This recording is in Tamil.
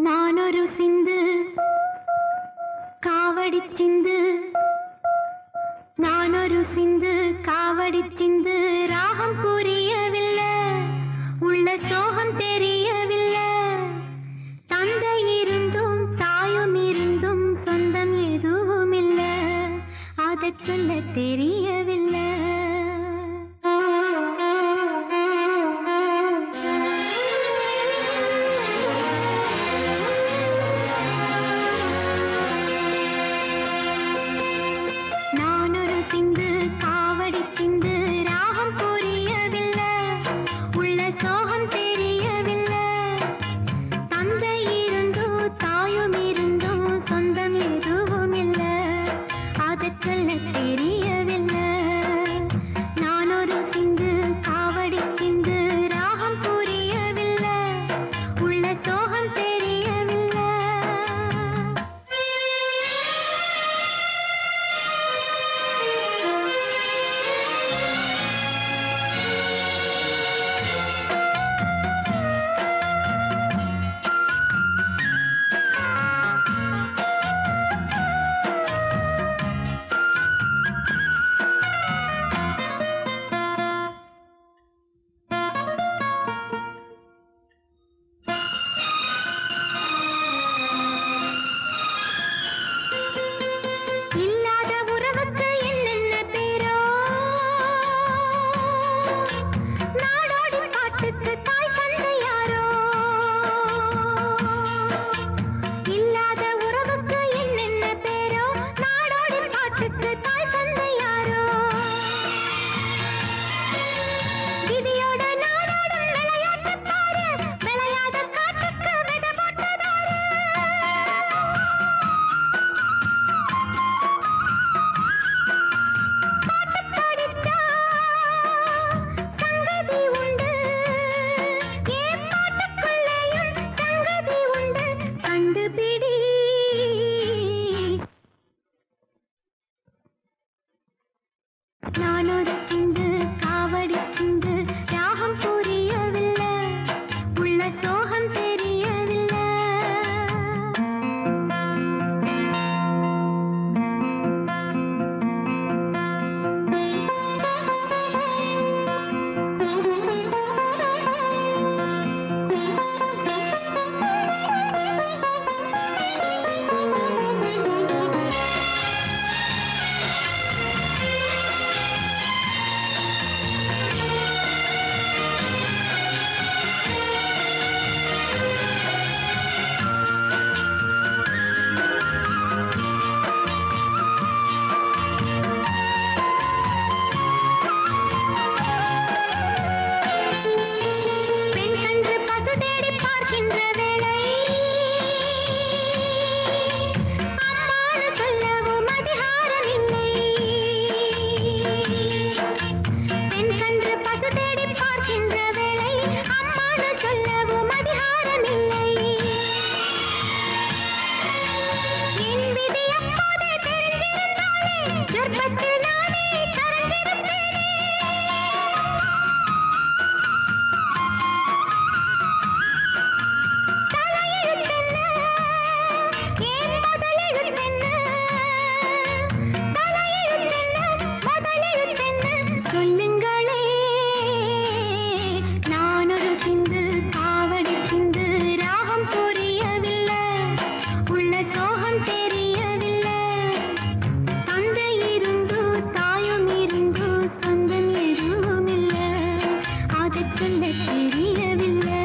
நானொரு சிந்து காவடிச்சிந்து, நானொரு சிந்து காவடிச்சிந்து, ராகம் புரியவில்லை, உள்ள சோகம் தெரியவில்லை. தந்தை இருந்தும் தாயும் இருந்தும் சொந்தம் எதுவும் இல்லை, அதைச் சொல்ல தெரியவில்லை. சிந்து காவடி சிந்து, ராகம் புரியவில்லை, உள்ள சோகம் தெரியவில்லை. தந்தை இருந்தும் தாயும் இருந்தும் சொந்தம் எதுவும் இல்லை, அதைச் சொல்ல தெரியவில்லை. நான் ஒரு சிந்து காவடி சிந்து, ராகம் புரியவில்லை, உள்ள சோகம் தெரியவில்லை. நானொரு சிந்து காவடி சிந்து, ராகம் புரியவில்லை, உள்ள சோகம் தெரியவில்லை. சொல்லுங்களே, நானொரு சிந்து காவடி சிந்து, ராகம் புரியவில்லை, உள்ள சோகம் தெரியவில்லை. தந்தை இருந்து தாயும் இருந்து சொந்தம் எதுவும் இல்லை, அதைச் சொல்ல தெரியவில்லை.